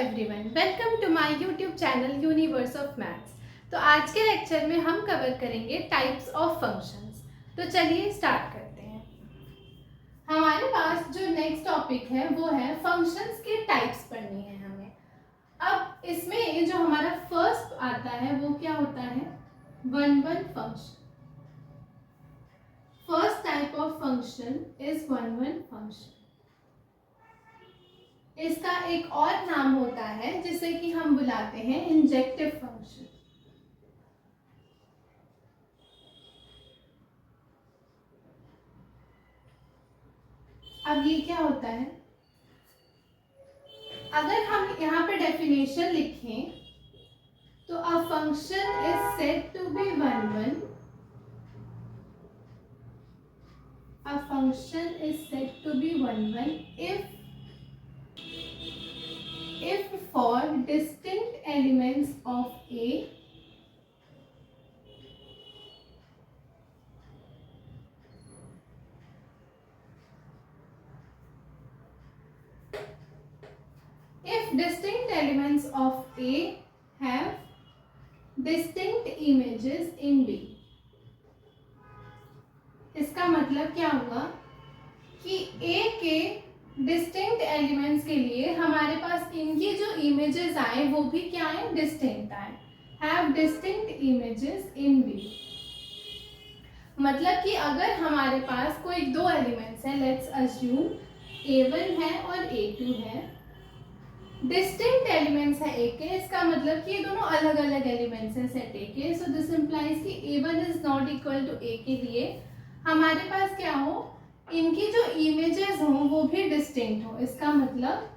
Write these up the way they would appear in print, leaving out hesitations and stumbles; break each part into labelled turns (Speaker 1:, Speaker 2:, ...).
Speaker 1: Everyone, welcome to my YouTube channel universe of maths. तो आज के लेक्चर में हम कवर करेंगे टाइप्स ऑफ फंक्शंस। तो चलिए स्टार्ट करते हैं। हमारे पास जो नेक्स्ट टॉपिक है वो है फंक्शंस के टाइप्स पढ़नी है हमें। अब इसमें जो हमारा फर्स्ट आता है वो क्या होता है, one one function. First type of function is one one function. इसका एक और नाम होता है जिसे कि हम बुलाते हैं इंजेक्टिव फंक्शन। अब ये क्या होता है, अगर हम यहाँ पे डेफिनेशन लिखें तो a function is said to be one one. A function is said to be one one if for distinct elements of A have distinct images in B। इसका मतलब क्या हुआ कि A के डिस्टिंक्ट एलिमेंट्स के लिए हमारे पास इनकी जो इमेजेस आए वो भी क्या आए, डिस्टिंक्ट आए। Have distinct images in B. मतलब कि अगर हमारे पास कोई दो एलिमेंट्स हैं, लेट्स अज्यूम A1 है और A2 है, डिस्टिंक्ट एलिमेंट्स है A के, इसका मतलब कि ये दोनों अलग अलग एलिमेंट्स हैं सेट A के। सो दिस इंप्लाइज कि A1 is not equal to A के लिए हमारे पास क्या हो, इनकी जो इमेजेस हों वो भी डिस्टिंक्ट हो। इसका मतलब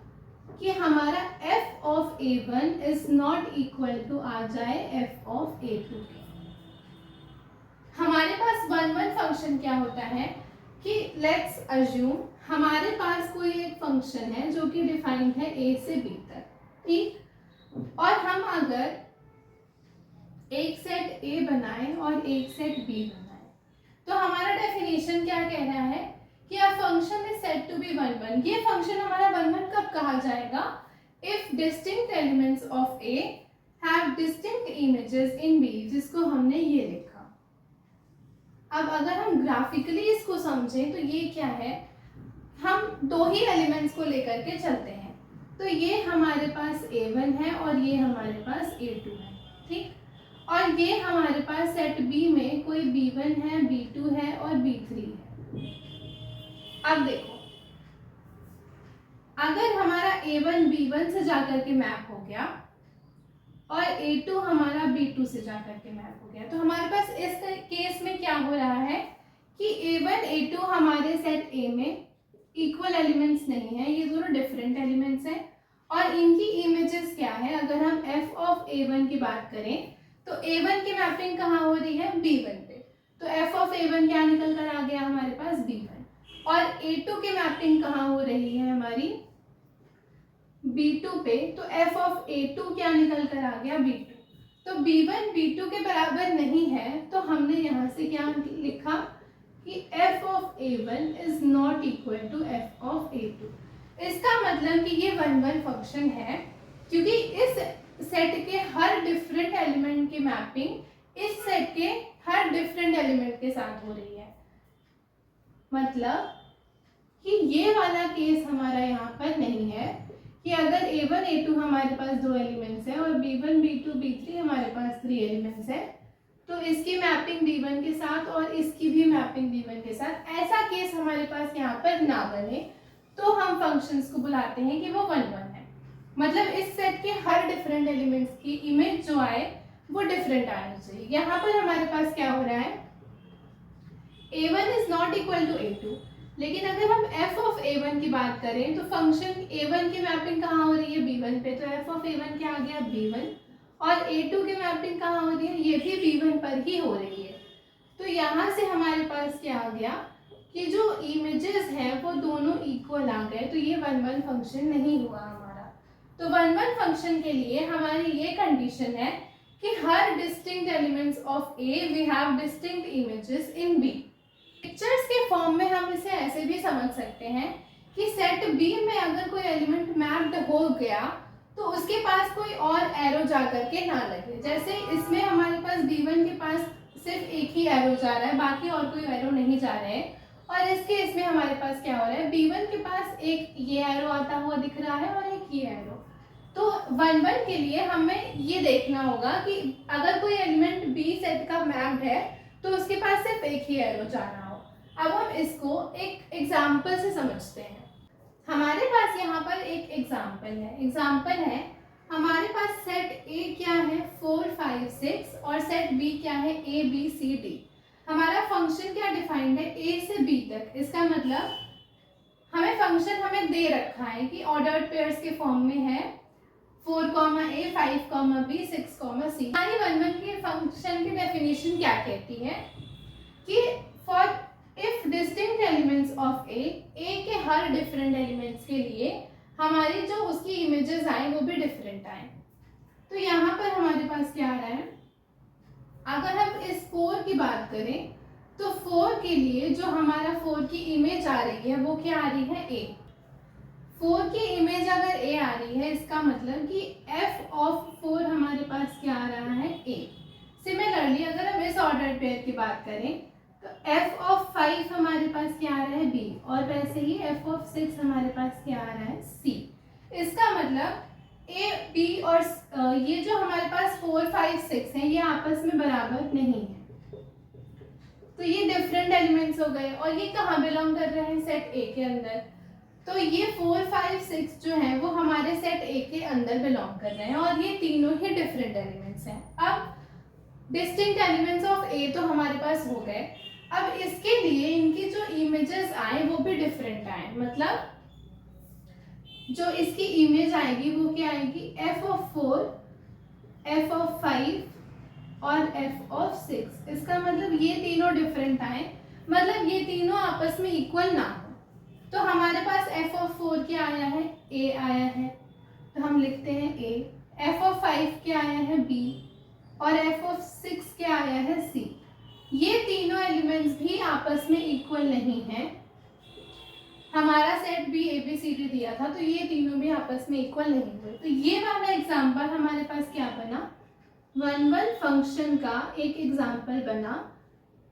Speaker 1: कि हमारा f of A1 is not equal to आ जाए f ऑफ A2 के। हमारे पास वन वन फंक्शन क्या होता है कि लेट्स अज्यूम हमारे पास कोई एक फंक्शन है जो कि डिफाइंड है a से b तक, ठीक। और हम अगर एक सेट a बनाएं और एक सेट b बनाएं तो हमारा डेफिनेशन क्या कह रहा है कि a function is said to be one one. ये फंक्शन हमारा वन वन कब कहा जाएगा, if distinct elements of A have distinct images in B, जिसको हमने ये लिखा। अब अगर हम ग्राफिकली इसको समझें तो ये क्या है, हम दो ही एलिमेंट्स को लेकर के चलते हैं। तो ये हमारे पास A1 है और ये हमारे पास A2 है, ठीक। और ये हमारे पास सेट B में कोई B1 है, B2 है और B3 है। अब देखो, अगर हमारा A1 B1 से जाकर के मैप हो गया और A2 हमारा B2 से जाकर के मैप हो गया, तो हमारे पास इस केस में क्या हो रहा है कि A1 A2 हमारे सेट A में इक्वल एलिमेंट्स नहीं है, ये दोनों डिफरेंट एलिमेंट्स हैं। और इनकी इमेजेस क्या है, अगर हम f ऑफ A1 की बात करें तो A1 की मैपिंग कहाँ हो रही है, B1 पे। तो f ऑफ A1 क्या निकल कर आ गया हमारे पास, B1। और A2 की मैपिंग कहाँ हो रही है हमारी, B2 पे। तो f ऑफ A2 क्या निकल कर आ गया, B2। तो B1 B2 के बराबर नहीं है, तो हमने यहाँ से क्या लिखा कि f of A1 is not equal to f of A2। इसका मतलब कि ये वन वन फंक्शन है, क्योंकि इस सेट के हर डिफरेंट एलिमेंट की मैपिंग इस सेट के हर डिफरेंट एलिमेंट के साथ हो रही है। मतलब कि ये वाला केस हमारा यहाँ पर नहीं है कि अगर A1 A2 हमारे पास दो एलिमेंट्स हैं और B1 B2 B3 हमारे पास 3 एलिमेंट्स हैं, तो इसकी मैपिंग B1 के साथ और इसकी भी मैपिंग B1 के साथ, ऐसा केस हमारे पास यहाँ पर ना बने, तो हम फंक्शंस को बुलाते हैं कि वो वन वन है। मतलब इस सेट के हर डिफरेंट एलिमेंट्स की इमेज जो आए वो डिफरेंट आनी चाहिए। यहाँ पर हमारे पास क्या हो रहा है, A1 is not equal to A2, लेकिन अगर हम f ऑफ A1 की बात करें तो फंक्शन A1 की मैपिंग कहाँ हो रही है, B1 पे। तो f ऑफ A1 क्या आ गया, B1। और A2 की मैपिंग कहाँ हो रही है, ये भी B1 पर ही हो रही है। तो यहाँ से हमारे पास क्या आ गया कि जो इमेजेस हैं वो दोनों इक्वल आ गए, तो ये वन वन फंक्शन नहीं हुआ हमारा। तो वन वन फंक्शन के लिए हमारी ये कंडीशन है कि हर distinct elements of A we have distinct images in B। Pictures के फॉर्म में हम इसे ऐसे भी समझ सकते हैं कि सेट B में अगर कोई एलिमेंट मैप्ड हो गया तो उसके पास कोई और एरो जा करके ना लगे। जैसे इसमें हमारे पास B1 के पास सिर्फ एक ही एरो जा रहा है, बाकी और कोई एरो नहीं जा रहे हैं। और इसके इसमें हमारे पास क्या हो रहा है, B1 के पास एक ये एरो आता हुआ दिख रहा है और एक ये एरो। तो 1 1 के लिए हमें ये देखना होगा कि अगर कोई एलिमेंट B सेट का मैप्ड है तो उसके पास सिर्फ एक ही एरो जा रहा हो। अब हम इसको एक एग्जाम्पल से समझते हैं। हमारे पास यहाँ पर एक एग्जाम्पल है हमारे पास सेट A क्या है 4 5 6 और सेट B क्या है A B C D। हमारा फंक्शन क्या डिफाइंड है A से B तक। इसका मतलब हमें फंक्शन हमें दे रखा है कि ऑर्डर्ड पेयर्स के फॉर्म में है 4, A 5, B 6, C। हमारी 1 1 के फंक्शन की डेफिनेशन क्या कहती है कि for if distinct elements of A के हर डिफरेंट एलिमेंट्स के लिए हमारी जो उसकी इमेजेस आए वो भी डिफरेंट आए। तो यहाँ पर हमारे पास क्या आ रहा है, अगर हम इस 4 की बात करें तो 4 के लिए जो हमारा 4 की इमेज आ रही है वो क्या आ रही है A। 4 की इमेज अगर A आ रही है इसका मतलब कि f ऑफ 4 हमारे पास क्या आ रहा है A। सिमिलरली अगर हम इस ऑर्डर पेयर की बात करें तो f ऑफ 5 हमारे पास क्या आ रहा है B और वैसे ही f ऑफ 6 हमारे पास क्या आ रहा है C। इसका मतलब A B और ये जो हमारे पास 4 5 6 हैं ये आपस में बराबर नहीं है। तो ये डिफरेंट एलिमेंट्स हो गए और ये कहाँ बिलोंग कर रहे हैं, सेट A के अंदर। तो ये 4 5 6 जो है वो हमारे सेट A के अंदर बिलोंग कर रहे हैं और ये तीनों ही डिफरेंट एलिमेंट्स हैं। अब डिस्टिंक्ट एलिमेंट्स ऑफ A तो हमारे पास हो गए। अब इसके लिए इनकी जो इमेजेस आए वो भी डिफरेंट आए। मतलब जो इसकी इमेज आएगी वो क्या आएगी, f ऑफ 4, f ऑफ 5 और f ऑफ 6। इसका मतलब ये तीनों डिफरेंट आए, मतलब ये तीनों आपस में इक्वल ना हो। तो हमारे पास f ऑफ 4 क्या आया है, A आया है, तो हम लिखते हैं A। f ऑफ 5 क्या आया है B और f ऑफ 6 क्या आया है C। ये तीनों एलिमेंट्स भी आपस में इक्वल नहीं है। हमारा सेट B ABCD दिया था तो ये तीनों भी आपस में इक्वल नहीं हुए। तो ये वाला एग्जांपल हमारे पास क्या बना, 1 1 फंक्शन का एक एग्जांपल बना,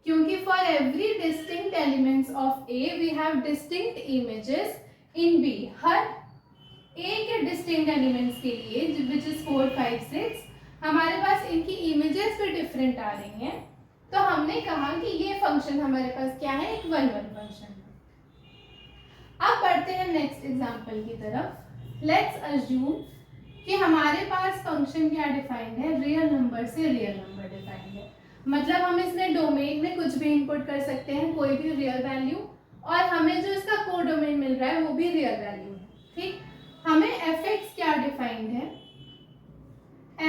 Speaker 1: क्योंकि for every distinct elements of A we have distinct images in B। हर A के डिस्टिंक्ट एलिमेंट्स के लिए विच इज 4 5 6 हमारे पास इनकी इमेजेस भी डिफरेंट आ रही हैं। तो हमने कहा कि ये फंक्शन हमारे पास क्या है, एक 1 1 फंक्शन है। अब बढ़ते हैं नेक्स्ट एग्जांपल की तरफ। लेट्स अज्यूम कि हमारे पास फंक्शन क्या डिफाइंड है, रियल नंबर से रियल नंबर डिफाइंड है। मतलब हम इसमें डोमेन में कुछ भी इनपुट कर सकते हैं, कोई भी रियल वैल्यू, और हमें जो इसका कोडोमेन मिल रहा है वो भी रियल वैल्यू है। ठीक, हमें fx क्या डिफाइंड है,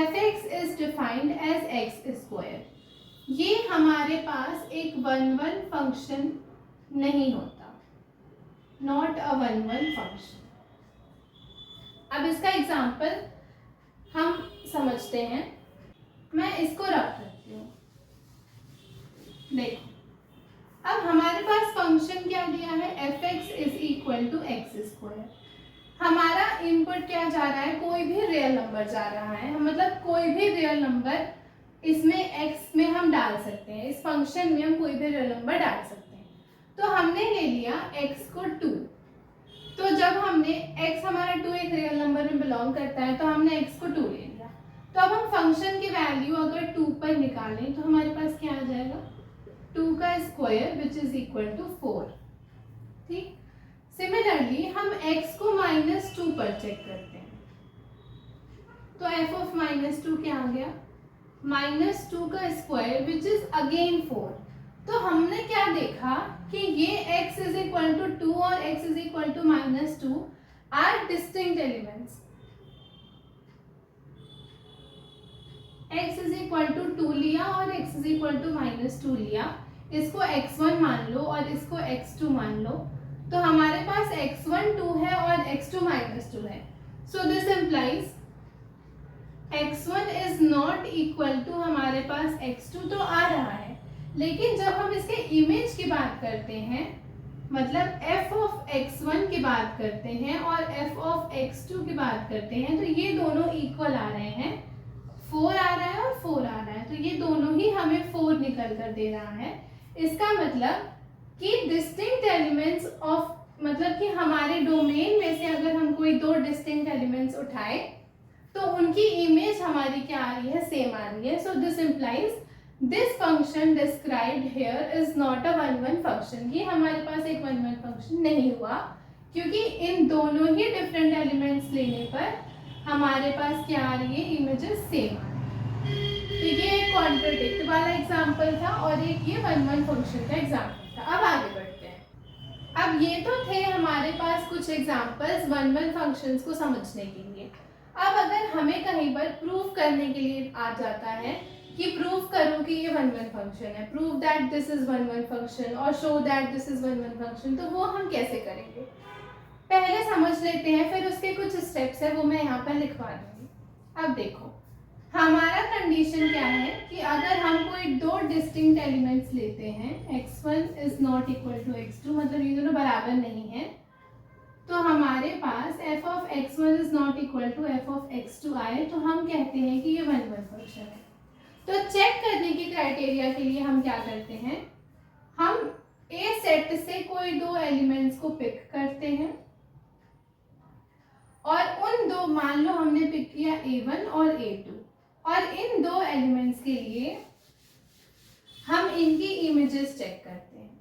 Speaker 1: fx is defined as x square. ये हमारे पास एक 1 1 फंक्शन नहीं होता, नॉट अ 1 1 फंक्शन। अब इसका एग्जांपल हम समझते हैं। मैं इसको रख देती हूँ। देखो, अब हमारे पास फंक्शन क्या दिया है, fx is equal to x square. हमारा इनपुट क्या जा रहा है, कोई भी रियल नंबर जा रहा है, मतलब कोई भी रियल नंबर इसमें x में हम डाल सकते हैं, इस फंक्शन में हम कोई भी रियल नंबर डाल सकते हैं। तो हमने ले लिया x को 2। तो जब हमने x हमारा 2 एक रियल नंबर में बिलोंग करता है तो हमने x को 2 ले लिया। तो अब हम फंक्शन की वैल्यू अगर 2 पर निकालें तो हमारे पास क्या आ जाएगा, 2 का square which is equal to 4। ठीक, सिमिलरली हम x को -2 पर चेक करते हैं। तो f ऑफ -2 क्या आ गया, -2 का स्क्वायर विच इज अगेन 4। तो हमने क्या देखा कि ये x इज इक्वल टू 2 और x is equal to -2 are distinct elements. x is equal to 2 लिया और x इज इक्वल टू -2 लिया, इसको x1 मान लो और इसको x2 मान लो। तो हमारे पास x1 2 है और x2 -2 है। So this implies x1 is not equal to हमारे पास x2 तो आ रहा है, लेकिन जब हम इसके इमेज की बात करते हैं मतलब f ऑफ x1 की बात करते हैं और f ऑफ x2 की बात करते हैं, तो ये दोनों इक्वल आ रहे हैं, 4 आ रहा है और 4 आ रहा है, तो ये दोनों ही हमें 4 निकल कर दे रहा है। इसका मतलब कि डिस्टिंक्ट एलिमेंट्स ऑफ, मतलब कि हमारे डोमेन में से अगर हम कोई दो डिस्टिंक्ट एलिमेंट्स उठाए तो उनकी इमेज हमारी क्या आ रही है, सेम आ रही है। So this implies this function described here is not a one one function. ये हमारे पास एक वन वन फंक्शन नहीं हुआ, क्योंकि इन दोनों ही डिफरेंट एलिमेंट्स लेने पर हमारे पास क्या आ रही है, इमेजेस सेम आ रही है। तो ये एक कॉन्ट्रडिक्ट वाला एग्जाम्पल था और एक ये वन वन फंक्शन का एग्जाम्पल था। अब आगे बढ़ते हैं। अब ये तो थे हमारे पास कुछ एग्जाम्पल्स वन वन फंक्शंस को समझने के लिए। अब अगर हमें कहीं पर प्रूव करने के लिए आ जाता है कि प्रूव करो कि ये वन वन फंक्शन है, prove that this is one one function और show that this is one one function, तो वो हम कैसे करेंगे, पहले समझ लेते हैं, फिर उसके कुछ स्टेप्स है वो मैं यहाँ पर लिखवा दूंगी। अब देखो, हमारा कंडीशन क्या है कि अगर हम कोई दो डिस्टिंक्ट एलिमेंट्स लेते हैं, x1 is not equal to x2, मतलब ये दोनों बराबर नहीं है, तो हमारे पास f of x1 is not equal to f of x2 आए, तो हम कहते हैं कि ये वन वन फंक्शन है। तो चेक करने की क्राइटेरिया के लिए हम क्या करते हैं, हम ए सेट से कोई दो एलिमेंट्स को पिक करते हैं और उन दो, मान लो हमने पिक किया a1 और a2, और इन दो एलिमेंट्स के लिए हम इनकी इमेजेस चेक करते हैं,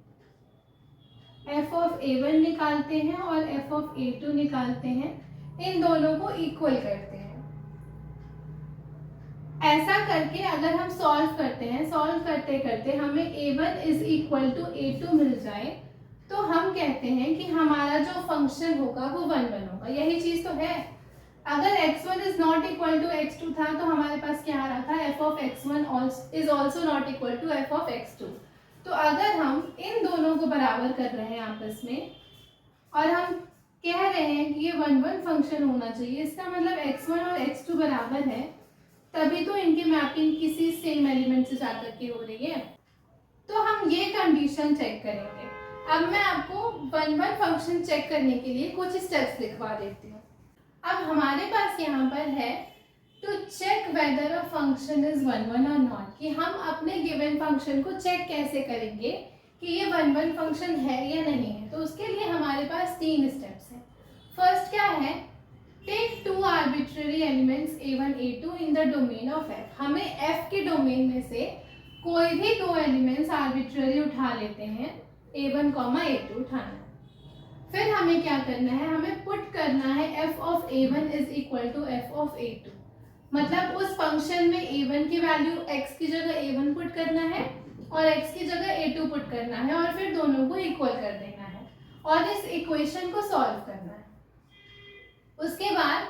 Speaker 1: f ऑफ a1 निकालते हैं और f ऑफ a2 निकालते हैं, इन दोनों को इक्वल करते हैं। ऐसा करके अगर हम सॉल्व करते हैं, सॉल्व करते करते हमें a1 is equal to a2 मिल जाए, तो हम कहते हैं कि हमारा जो फंक्शन होगा वो वन वन होगा। यही चीज तो है, अगर x1 is not equal to x2 था तो हमारे पास क्या आ रहा था, f of x1 is also not equal to f of x2। तो अगर हम इन दोनों को बराबर कर रहे हैं आपस में और हम कह रहे हैं कि ये वन वन फंक्शन होना चाहिए, इसका मतलब x1 और x2 बराबर है, तभी तो इनकी मैपिंग किसी सेम एलिमेंट से जाकर के हो रही है। तो हम ये कंडीशन चेक करेंगे। अब मैं आपको वन वन फंक्शन चेक करने के लिए कुछ स्टेप्स लिखवा देती हूँ। अब हमारे पास यहाँ पर है to check whether a function is one one और नॉट, कि हम अपने गिवन फंक्शन को चेक कैसे करेंगे कि ये वन वन फंक्शन है या नहीं है। तो उसके लिए हमारे पास 3 स्टेप्स हैं। फर्स्ट क्या है, take 2 arbitrary elements a1 a2 in the domain of f। हमें f के डोमेन में से कोई भी 2 एलिमेंट्स आर्बिट्ररी उठा लेते हैं, a1 a2 उठाना है। फिर हमें क्या करना है, हमें पुट करना है f of a1 is equal to f of a2, मतलब उस फंक्शन में a1 की वैल्यू x की जगह a1 पुट करना है और x की जगह a2 पुट करना है और फिर दोनों को इक्वल कर देना है और इस इक्वेशन को सॉल्व करना है। उसके बाद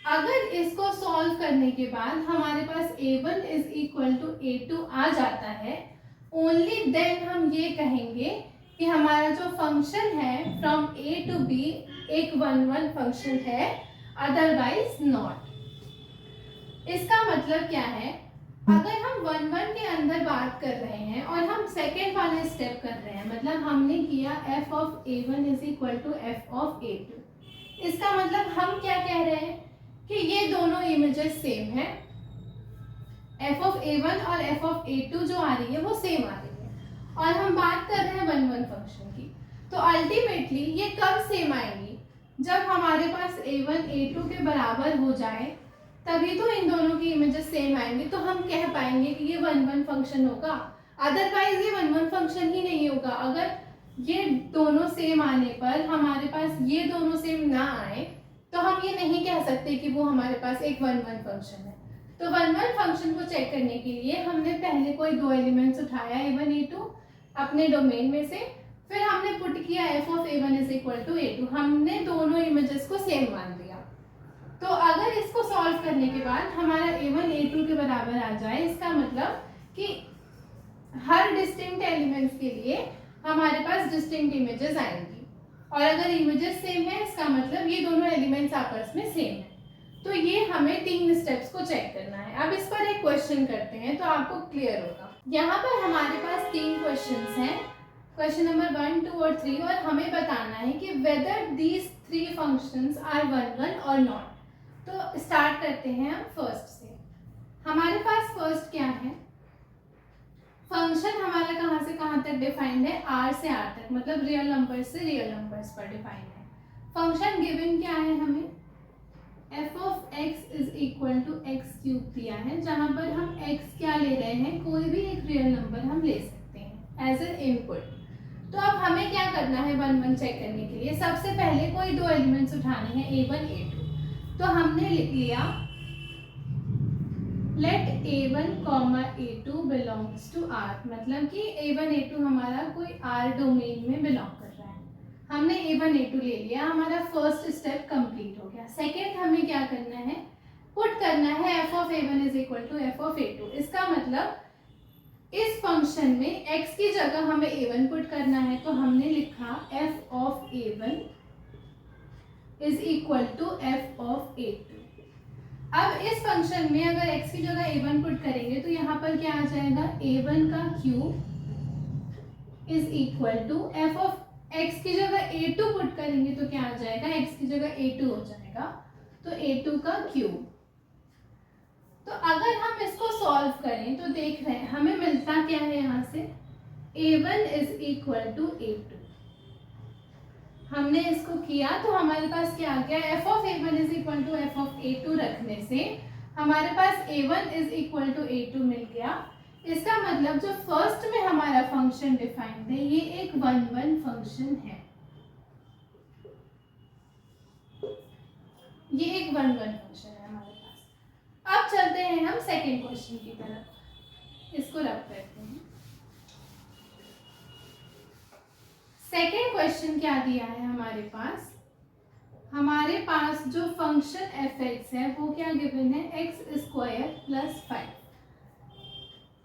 Speaker 1: अगर इसको सॉल्व करने के बाद हमारे पास a1 is equal to a2 आ जाता है, ओनली देन हम ये कहेंगे कि हमारा जो फंक्शन है फ्रॉम a टू b एक वन वन फंक्शन है, अदरवाइज नॉट। इसका मतलब क्या है, अगर हम वन वन के अंदर बात कर रहे हैं और हम सेकेंड वाले स्टेप कर रहे हैं, मतलब हमने किया f of a1 is equal to f of a2, इसका मतलब हम क्या कह रहे हैं कि ये दोनों इमेजेस सेम है, f ऑफ a1 और f ऑफ a2 जो आ रही है वो सेम आ रही है, और हम बात कर रहे हैं वन वन फंक्शन की। तो अल्टीमेटली ये कब सेम आएंगी, जब हमारे पास a1 a2 के बराबर हो जाए, तभी तो इन दोनों की इमेजेस सेम आएंगी, तो हम कह पाएंगे कि ये वन वन फंक्शन होगा, अदरवाइज ये वन वन फंक्शन ही नहीं होगा। अगर ये दोनों सेम आने पर हमारे पास ये दोनों सेम ना आए तो हम ये नहीं कह सकते कि वो हमारे पास एक वन वन फंक्शन है। तो वन वन फंक्शन को चेक करने के लिए हमने पहले कोई 2 एलिमेंट्स उठाया a1 a2 अपने डोमेन में से, फिर हमने पुट किया f of a1 is equal to a2, हमने दोनों इमेजेस को सेम मान लिया। तो अगर इसको सॉल्व करने के बाद हमारा a1 a2 के बराबर आ जाए, इसका मतलब कि हर डिस्टिंक्ट एलिमेंट्स के लिए हमारे पास डिस्टिंक्ट इमेजेस आएंगी, और अगर इमेजेस सेम है इसका मतलब ये दोनों एलिमेंट्स आपस में सेम है। तो ये हमें 3 स्टेप्स को चेक करना है। अब इस पर एक क्वेश्चन करते हैं तो आपको क्लियर होगा। यहाँ पर हमारे पास 3 क्वेश्चंस हैं। क्वेश्चन नंबर 1, 2 और 3, और हमें बताना है कि वेदर दीज 3 फंक्शंस आर 1 1 और नॉट। तो स्टार्ट करते हैं हम फर्स्ट से। हमारे पास फर्स्ट क्या है, फंक्शन हमारा कहाँ से कहाँ तक डिफाइंड है, r से r तक, मतलब रियल नंबर्स से रियल नंबर्स पर डिफाइंड है। फंक्शन गिवन क्या है, हमें f of x is equal to x cube दिया है, जहाँ पर हम x क्या ले रहे हैं, कोई भी एक रियल नंबर हम ले सकते हैं एज एन इनपुट। तो अब हमें क्या करना है 1 1 चेक करने के लिए, सबसे पहले कोई दो एलिमेंट्स उठाने हैं a1 a2। तो हमने लिख लिया late a1 a2 belongs to r, मतलब कि a1 a2 हमारा कोई r डोमेन में बिलोंग कर रहा है। हमने a1 a2 ले लिया, हमारा फर्स्ट स्टेप कंप्लीट हो गया। सेकेंड हमें क्या करना है, पुट करना है f of a1 is equal to f of a2। इसका मतलब इस फंक्शन में x की जगह हमें a1 पुट करना है, तो हमने लिखा f of a1 is equal to f of a2। अब इस फंक्शन में अगर x की जगह a1 पुट करेंगे तो यहाँ पर क्या आ जाएगा, a1 का cube is equal to f of x की जगह a2 पुट करेंगे तो क्या आ जाएगा, x की जगह a2 हो जाएगा, तो a2 का क्यूब। तो अगर हम इसको सॉल्व करें तो देख रहे हैं हमें मिलता क्या है, यहाँ से a1 is equal to a2। हमने इसको किया तो हमारे पास क्या आ गया, f of a1 is equal to f of a2 रखने से हमारे पास a1 is equal to a2 मिल गया। इसका मतलब जो फर्स्ट में हमारा फंक्शन डिफाइंड है ये एक 1 1 फंक्शन है, ये एक 1 1 फंक्शन है हमारे पास। अब चलते हैं हम सेकेंड क्वेश्चन की तरफ, इसको रख करते हैं। सेकेंड क्वेश्चन क्या दिया है हमारे पास, हमारे पास जो फंक्शन f(x) है वो क्या गिवन है, x स्क्वायर प्लस 5,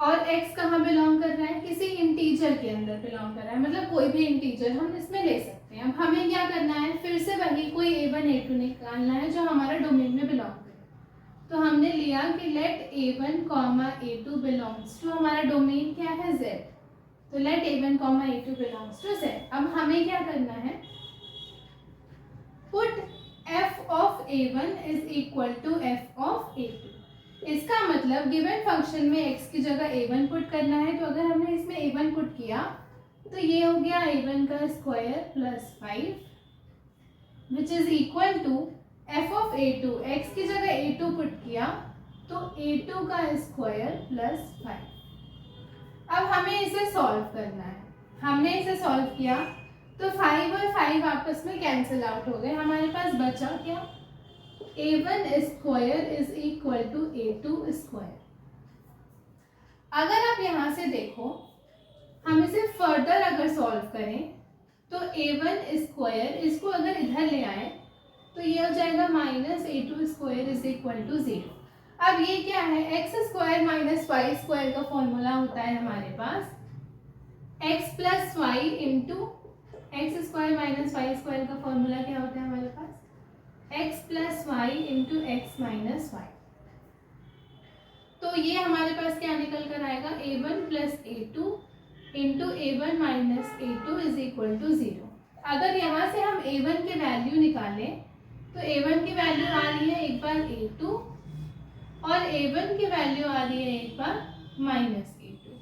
Speaker 1: और x कहाँ बिलोंग कर रहा है, किसी इंटीजर के अंदर बिलोंग कर रहा है, मतलब कोई भी इंटीजर हम इसमें ले सकते हैं। अब हमें क्या करना है, फिर से वही कोई a1 a2 निकालना है जो हमारा डोमेन में बिलोंग करे। तो हमने लिया कि let a1 a2 belongs to, हमारा डोमेन क्या है z, तो late a1 a2 belongs to z। अब हमें क्या करना है, put f of a1 is equal to f of a2। इसका मतलब गिवन फंक्शन में x की जगह a1 पुट करना है, तो अगर हमने इसमें a1 पुट किया तो ये हो गया a1 का square plus 5 which is equal to f of a2, x की जगह a2 पुट किया तो a2 का स्क्वायर प्लस 5। अब हमें इसे सॉल्व करना है, हमने इसे सॉल्व किया तो 5 और 5 आपस में कैंसिल आउट हो गए, हमारे पास बचा क्या, a1 square is equal to a2 square. अगर आप यहाँ से देखो, हम इसे फर्दर अगर सॉल्व करें तो a1 स्क्वायर, इसको अगर इधर ले आए तो ये हो जाएगा minus a2 square is equal to 0। अब ये क्या है, x square minus y square का फॉर्मूला होता है हमारे पास x plus y into x square minus y square का फॉर्मूला क्या होता है हमारे पास, x plus y into x minus y. तो ये हमारे पास क्या निकल कर आएगा, a1 plus a2 into a1 minus a2 is equal to 0। अगर यहाँ से हम a1 की वैल्यू निकालें तो a1 की वैल्यू आ रही है एक बार a2 और a1 की वैल्यू आ रही है एक बार माइनस a2।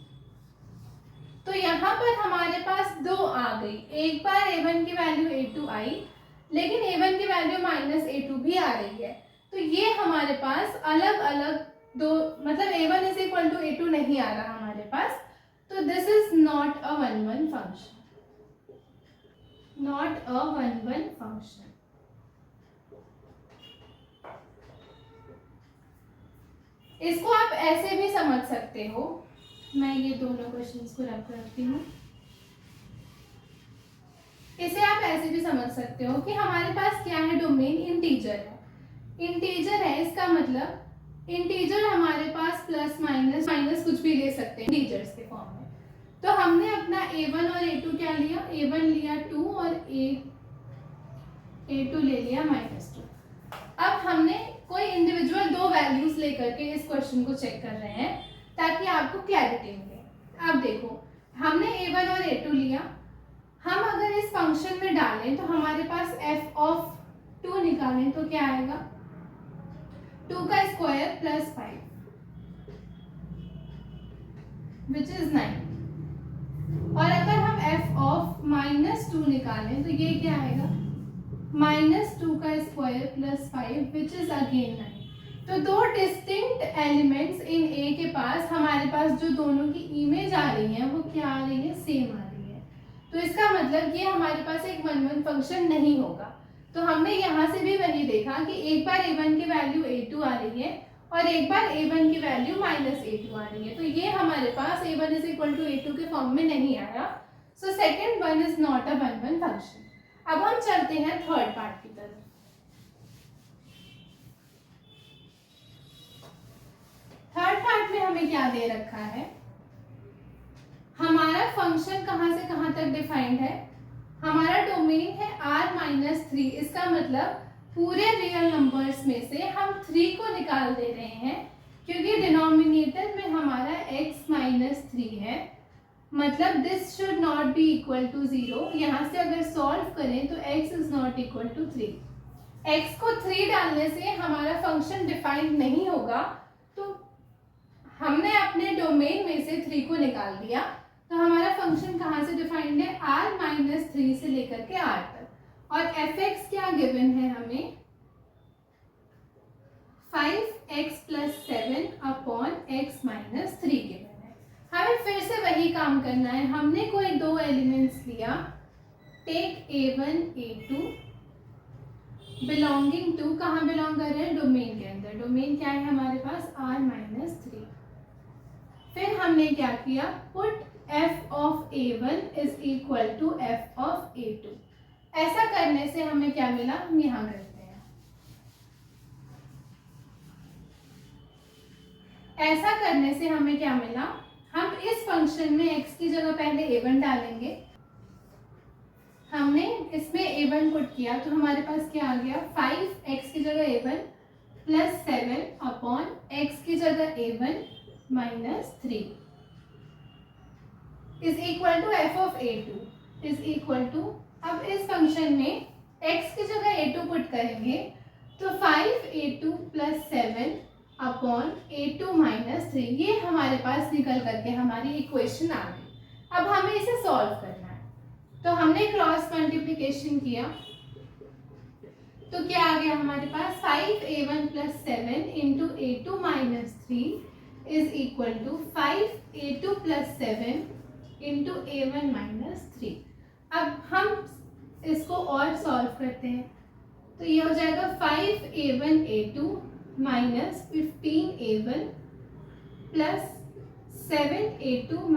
Speaker 1: तो यहाँ पर हमारे पास दो आ गई, एक बार a1 की वैल्यू a2 आई लेकिन a1 की वैल्यू माइनस a2 भी आ रही है। तो ये हमारे पास अलग अलग दो, मतलब a1 is equal to a2 नहीं आ रहा हमारे पास, तो this is not a 1 1 function, not a 1 1 function. इसको आप ऐसे भी समझ सकते हो, मैं ये दोनों क्वेश्चंस को रख करती हूँ। इसे आप ऐसे भी समझ सकते हो कि हमारे पास क्या है, डोमेन इंटीजर है, इंटीजर है, इसका मतलब इंटीजर हमारे पास प्लस माइनस माइनस कुछ भी ले सकते हैं इंटीजर्स के फॉर्म में। तो हमने अपना a1 और a2 क्या लिया, a1 लिया 2 और a2 ले लिया -2। अब हमने कोई इंडिविजुअल दो वैल्यूज लेकर के इस क्वेश्चन को चेक कर रहे हैं ताकि आपको क्लैरिटी मिले। अब देखो, हमने a1 और a2 लिया, हम अगर इस फंक्शन में डालें तो हमारे पास f ऑफ 2 निकालें तो क्या आएगा, 2 का स्क्वायर प्लस 5 विच इज 9। और अगर हम f ऑफ -2 निकालें तो ये क्या आएगा, -2 का square plus 5 which is again 9। तो दो डिस्टिंक्ट एलिमेंट्स इन A के पास, हमारे पास जो दोनों की इमेज आ रही है वो क्या आ रही है, सेम आ रही है। तो इसका मतलब ये हमारे पास एक 1 1 फंक्शन नहीं होगा। तो हमने यहाँ से भी वही देखा कि एक बार a1 की वैल्यू a2 आ रही है और एक बार a1 की वैल्यू -a2 आ रही है। तो ये हमारे पास a1 is equal to a2 के फॉर्म में नहीं आया। So second one is not a 1 1 function. अब हम चलते हैं थर्ड पार्ट की तरफ। थर्ड पार्ट में हमें क्या दे रखा है, हमारा फंक्शन कहाँ से कहाँ तक डिफाइंड है, हमारा डोमेन है R-3। इसका मतलब पूरे रियल नंबर्स में से हम 3 को निकाल दे रहे हैं, क्योंकि डिनोमिनेटर में हमारा x-3 है। मतलब this should not be equal to 0। यहाँ से अगर सॉल्व करें तो x is not equal to 3। x को 3 डालने से हमारा फंक्शन डिफाइंड नहीं होगा। तो हमने अपने डोमेन में से 3 को निकाल दिया, तो हमारा फंक्शन कहाँ से डिफाइंड है, R-3 से लेकर के R तक। और fx क्या गिवन है हमें, 5x + 7 अपॉन x - 3 गिवन है। हमें फिर से वही काम करना है। हमने कोई दो एलिमेंट्स लिया, take a1 a2 belonging to, कहाँ बिलोंग कर रहे हैं, डोमेन के अंदर। डोमेन क्या है हमारे पास, R-3। फिर हमने क्या किया, put f of a1 is equal to f of a2। ऐसा करने से हमें क्या मिला, हम यहाँ करते हैं। ऐसा करने से हमें क्या मिला, हम इस फंक्शन में x की जगह पहले a1 डालेंगे। हमने इसमें a1 पुट किया तो हमारे पास क्या आ गया, 5x की जगह a1 + 7 अपॉन x की जगह a1 - 3 is equal to f of a2 is equal to, अब इस फंक्शन में x की जगह a2 पुट करेंगे तो 5a2 + 7 अपॉन a2 - 3, ये हमारे पास निकल करके हमारी इक्वेशन आ गई। अब हमें इसे सॉल्व करना है। तो हमने क्रॉस मल्टीप्लिकेशन किया तो क्या आ गया हमारे पास, 5a1 + 7 into a2 - 3 is equal to 5a2 + 7 into a1 - 3। अब हम इसको और सॉल्व करते हैं तो ये हो जाएगा 5a1 a2 - 15a1 + 7a2 -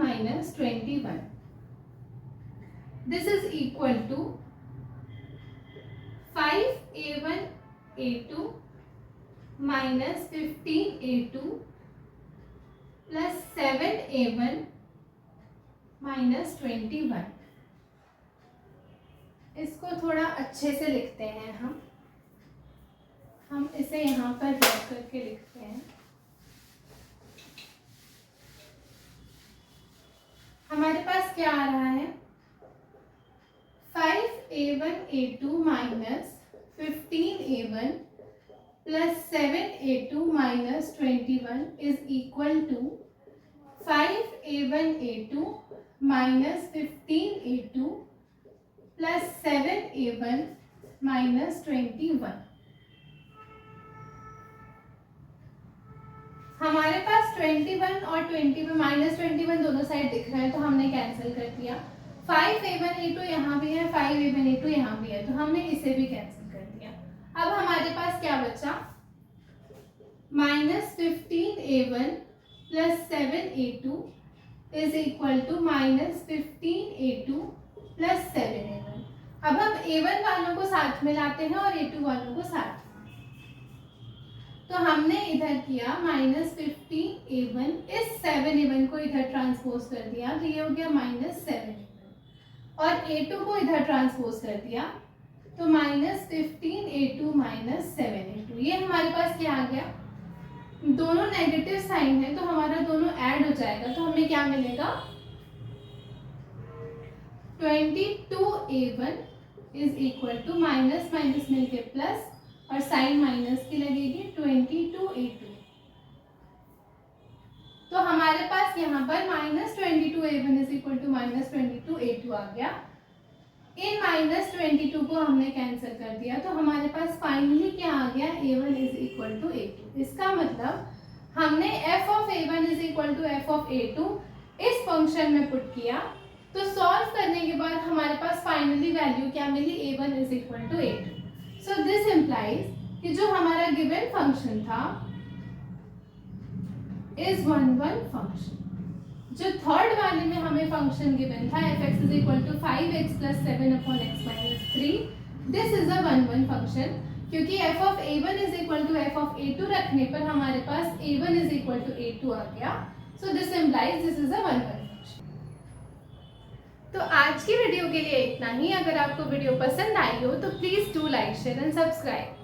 Speaker 1: 21। This is equal to 5a1 a2 - 15a2 + 7a1 - 21। इसको थोड़ा अच्छे से लिखते हैं हम इसे यहाँ पर रख करके लिखते हैं। हमारे पास क्या आ रहा है, 5a1 a2 - 15a1 + 7a2 - 21 is equal to 5a1 a2 - 15a2 + 7a1 - 21। हमारे पास 21 और 21 दोनों साइड दिख रहे हैं तो हमने कैंसिल कर दिया। 5a1 a2 यहाँ भी है, 5a1 a2 यहाँ भी है, तो हमने इसे भी कैंसिल कर दिया। अब हमारे पास क्या बचा, -15a1 + 7a2 is equal to -15a2 + 7a1। अब हम a1 वालों को साथ में लाते हैं और a2 वालों को साथ में। तो हमने इधर किया -15a1, इस 7a1 को इधर ट्रांसपोज कर दिया तो ये हो गया -7a1, और a2 को इधर ट्रांसपोज कर दिया तो -15a2 - 7a2। ये हमारे पास क्या आ गया, दोनों नेगेटिव साइन है तो हमारा दोनों ऐड हो जाएगा तो हमें क्या मिलेगा, 22a1 is equal to minus minus मिलके प्लस और साइन माइनस की लगेगी 22a2। तो हमारे पास यहाँ पर minus 22a1 is equal to minus 22a2 आ गया। इन माइनस 22 को हमने कैंसिल कर दिया तो हमारे पास फाइनली क्या आ गया, a1 is equal to a2। इसका मतलब हमने f of a1 is equal to f of a2 इस फंक्शन में पुट किया, तो सॉल्व करने के बाद हमारे पास फाइनली वैल्यू क्या मिली, a1 is equal to a2। So this implies कि जो हमारा गिवन फंक्शन था इज वन फंक्शन। जो थर्ड वाले में हमें फंक्शन गिवन था f(x) is equal to 5x plus 7 upon x minus 3, this is a one function, क्योंकि f of a1 is equal to f of a2 रखने पर हमारे पास a1 is equal to a2 आ गया। So this implies this is a one function. तो आज की वीडियो के लिए इतना ही। अगर आपको वीडियो पसंद आई हो तो please do like share and subscribe.